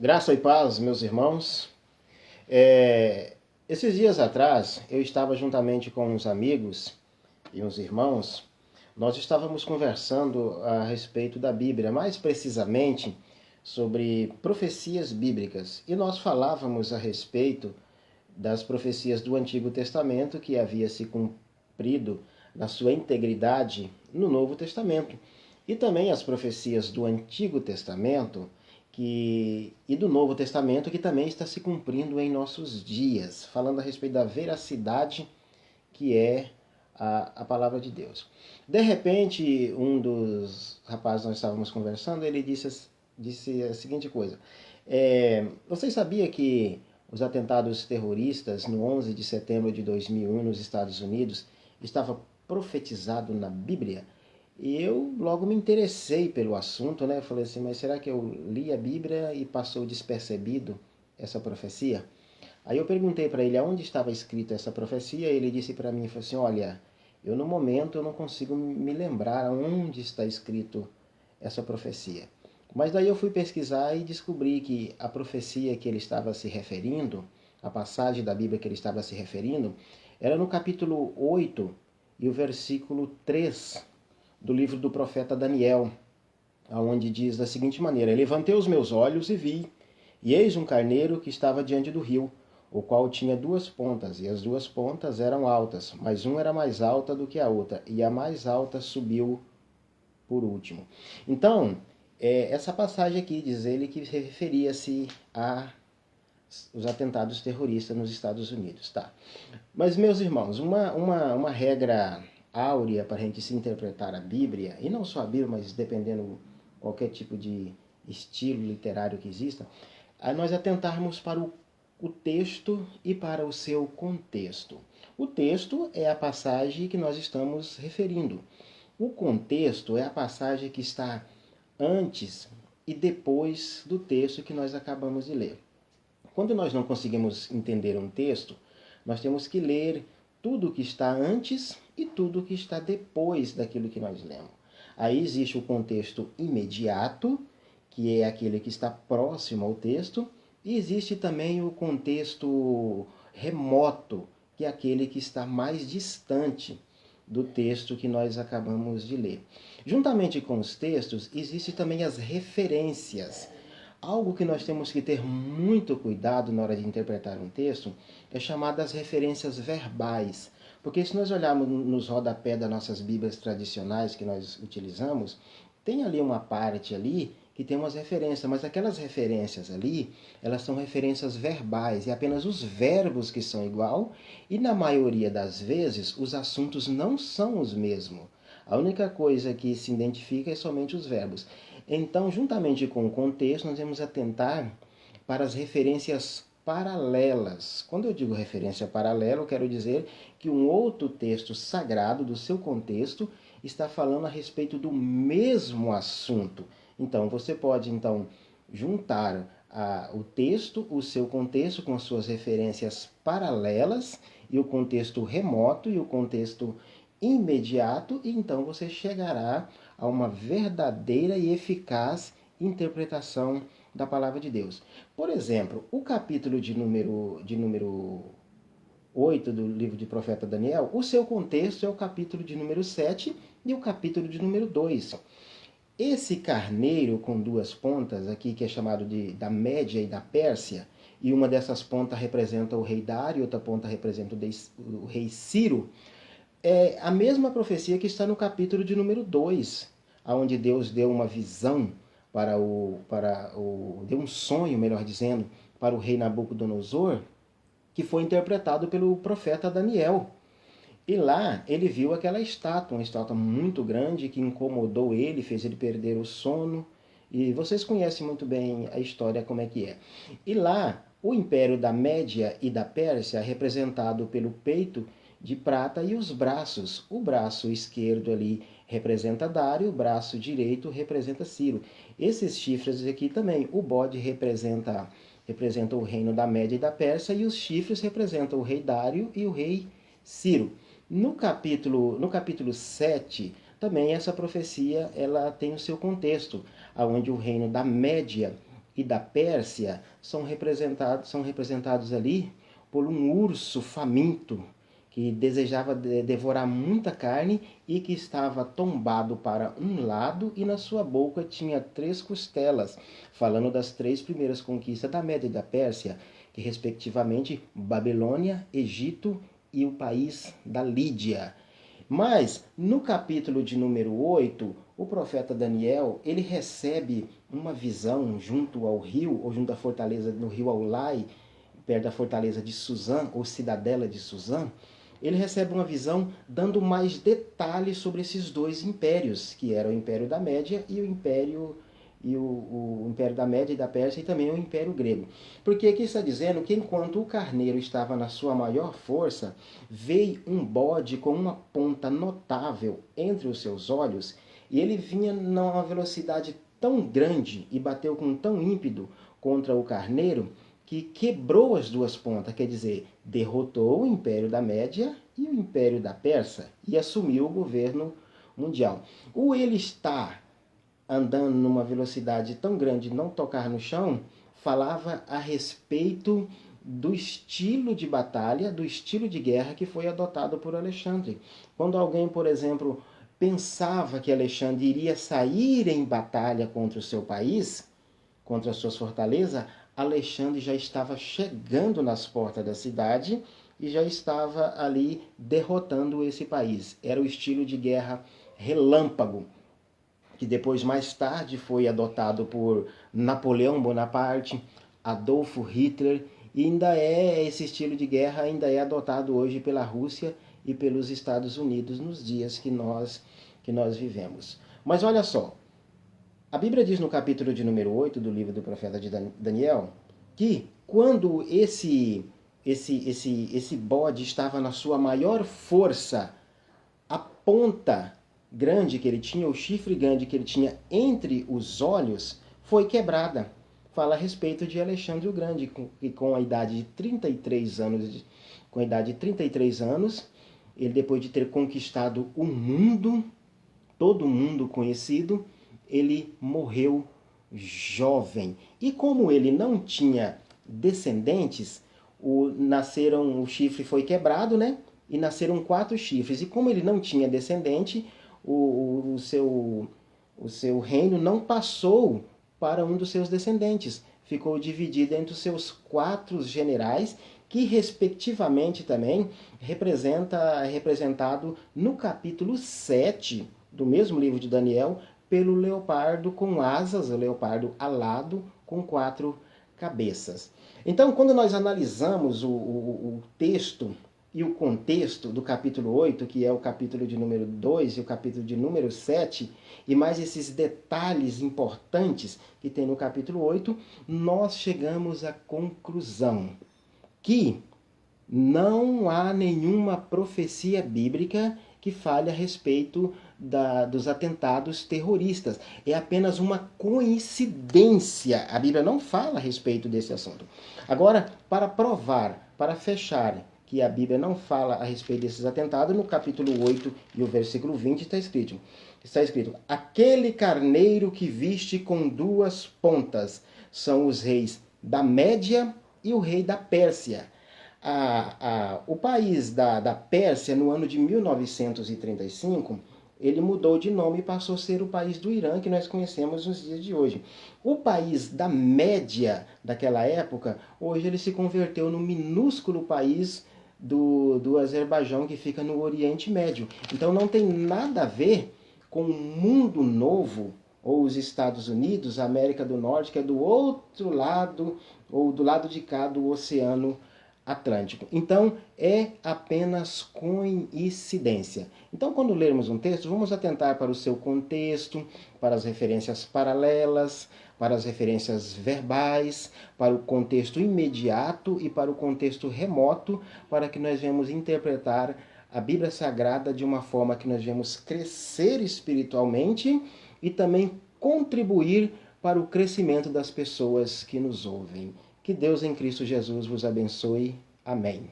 Graça e paz, meus irmãos. Esses dias atrás, eu estava juntamente com uns amigos e uns irmãos, nós estávamos conversando a respeito da Bíblia, mais precisamente sobre profecias bíblicas. E nós falávamos a respeito das profecias do Antigo Testamento que havia se cumprido na sua integridade no Novo Testamento. E também as profecias do Antigo Testamento e do Novo Testamento que também está se cumprindo em nossos dias, falando a respeito da veracidade que é a palavra de Deus. De repente, um dos rapazes nós estávamos conversando, ele disse a seguinte coisa: você sabia que os atentados terroristas no 11 de setembro de 2001 nos Estados Unidos estava profetizado na Bíblia? E eu logo me interessei pelo assunto, né? Eu falei assim, mas será que eu li a Bíblia e passou despercebido essa profecia? Aí eu perguntei para ele aonde estava escrita essa profecia, e ele disse para mim, falou assim, olha, eu no momento eu não consigo me lembrar aonde está escrito essa profecia. Mas daí eu fui pesquisar e descobri que a profecia que ele estava se referindo, a passagem da Bíblia que ele estava se referindo, era no capítulo 8 e o versículo 3 do livro do profeta Daniel, onde diz da seguinte maneira: levantei os meus olhos e vi, e eis um carneiro que estava diante do rio, o qual tinha duas pontas, e as duas pontas eram altas, mas uma era mais alta do que a outra, e a mais alta subiu por último. Então, essa passagem aqui diz ele que referia-se a os atentados terroristas nos Estados Unidos, tá? Mas, meus irmãos, uma regra áurea para a gente se interpretar a Bíblia, e não só a Bíblia, mas dependendo qualquer tipo de estilo literário que exista, é nós atentarmos para o texto e para o seu contexto. O texto é a passagem que nós estamos referindo. O contexto é a passagem que está antes e depois do texto que nós acabamos de ler. Quando nós não conseguimos entender um texto, nós temos que ler tudo o que está antes e tudo o que está depois daquilo que nós lemos. Aí existe o contexto imediato, que é aquele que está próximo ao texto, e existe também o contexto remoto, que é aquele que está mais distante do texto que nós acabamos de ler. Juntamente com os textos, existem também as referências. Algo que nós temos que ter muito cuidado na hora de interpretar um texto é chamado as referências verbais. Porque se nós olharmos nos rodapés das nossas Bíblias tradicionais que nós utilizamos, tem ali uma parte ali que tem umas referências, mas aquelas referências ali, elas são referências verbais, e apenas os verbos que são igual, e na maioria das vezes os assuntos não são os mesmos. A única coisa que se identifica é somente os verbos. Então, juntamente com o contexto, nós vamos atentar para as referências paralelas. Quando eu digo referência paralela, eu quero dizer que um outro texto sagrado do seu contexto está falando a respeito do mesmo assunto. Então, você pode juntar o texto, o seu contexto com as suas referências paralelas e o contexto remoto e o contexto imediato, e então você chegará a uma verdadeira e eficaz interpretação da palavra de Deus. Por exemplo, o capítulo de número 8 do livro de profeta Daniel, o seu contexto é o capítulo de número 7 e o capítulo de número 2. Esse carneiro com duas pontas aqui, que é chamado da Média e da Pérsia, e uma dessas pontas representa o rei Dário, outra ponta representa o rei Ciro, é a mesma profecia que está no capítulo de número 2, onde Deus deu uma visão deu um sonho, melhor dizendo, para o rei Nabucodonosor, que foi interpretado pelo profeta Daniel. E lá ele viu aquela estátua, uma estátua muito grande que incomodou ele, fez ele perder o sono. E vocês conhecem muito bem a história, como é que é. E lá, o império da Média e da Pérsia é representado pelo peito de prata e os braços. O braço esquerdo ali representa Dário, o braço direito representa Ciro. Esses chifres aqui também, o bode representa o reino da Média e da Pérsia, e os chifres representam o rei Dário e o rei Ciro. No capítulo 7, também essa profecia ela tem o seu contexto, onde o reino da Média e da Pérsia são representados ali por um urso faminto que desejava devorar muita carne e que estava tombado para um lado e na sua boca tinha 3 costelas, falando das 3 primeiras conquistas da Média e da Pérsia, que respectivamente Babilônia, Egito e o país da Lídia. Mas, no capítulo de número 8, o profeta Daniel, ele recebe uma visão junto ao rio, ou junto à fortaleza no rio Aulai, perto da fortaleza de Suzã, ou cidadela de Suzã. Ele recebe uma visão dando mais detalhes sobre esses 2 impérios, que eram o Império da Média e o Império da Média e da Pérsia, e também o Império Grego. Porque aqui está dizendo que enquanto o carneiro estava na sua maior força, veio um bode com uma ponta notável entre os seus olhos, e ele vinha numa velocidade tão grande e bateu com tão ímpeto contra o carneiro, que quebrou as 2 pontas, quer dizer, derrotou o Império da Média e o Império da Pérsia e assumiu o governo mundial. O ele está andando numa velocidade tão grande e não tocar no chão, falava a respeito do estilo de batalha, do estilo de guerra que foi adotado por Alexandre. Quando alguém, por exemplo, pensava que Alexandre iria sair em batalha contra o seu país, contra as suas fortalezas, Alexandre já estava chegando nas portas da cidade e já estava ali derrotando esse país. Era o estilo de guerra relâmpago, que depois, mais tarde, foi adotado por Napoleão Bonaparte, Adolfo Hitler, e ainda esse estilo de guerra ainda é adotado hoje pela Rússia e pelos Estados Unidos nos dias que nós vivemos. Mas olha só, a Bíblia diz no capítulo de número 8 do livro do profeta de Daniel que quando esse bode estava na sua maior força, a ponta grande que ele tinha, o chifre grande que ele tinha entre os olhos, foi quebrada. Fala a respeito de Alexandre o Grande, que com a idade de 33 anos, ele depois de ter conquistado o mundo, todo mundo conhecido, ele morreu jovem. E como ele não tinha descendentes, o chifre foi quebrado, né? E nasceram 4 chifres. E como ele não tinha descendente, o seu reino não passou para um dos seus descendentes. Ficou dividido entre os seus 4 generais, que respectivamente também representado no capítulo 7 do mesmo livro de Daniel, pelo leopardo com asas, o leopardo alado com 4 cabeças. Então, quando nós analisamos o texto e o contexto do capítulo 8, que é o capítulo de número 2 e o capítulo de número 7, e mais esses detalhes importantes que tem no capítulo 8, nós chegamos à conclusão que não há nenhuma profecia bíblica que fale a respeito dos atentados terroristas. É apenas uma coincidência. A Bíblia não fala a respeito desse assunto. Agora, para provar, para fechar que a Bíblia não fala a respeito desses atentados, no capítulo 8 e o versículo 20 está escrito: aquele carneiro que viste com 2 pontas são os reis da Média e o rei da Pérsia. O país da Pérsia, no ano de 1935, ele mudou de nome e passou a ser o país do Irã, que nós conhecemos nos dias de hoje. O país da Média daquela época, hoje ele se converteu no minúsculo país do Azerbaijão, que fica no Oriente Médio. Então não tem nada a ver com o mundo novo, ou os Estados Unidos, a América do Norte, que é do outro lado, ou do lado de cá do Oceano Atlântico. Então, é apenas coincidência. Então, quando lermos um texto, vamos atentar para o seu contexto, para as referências paralelas, para as referências verbais, para o contexto imediato e para o contexto remoto, para que nós venhamos interpretar a Bíblia Sagrada de uma forma que nós venhamos crescer espiritualmente e também contribuir para o crescimento das pessoas que nos ouvem. Que Deus em Cristo Jesus vos abençoe. Amém.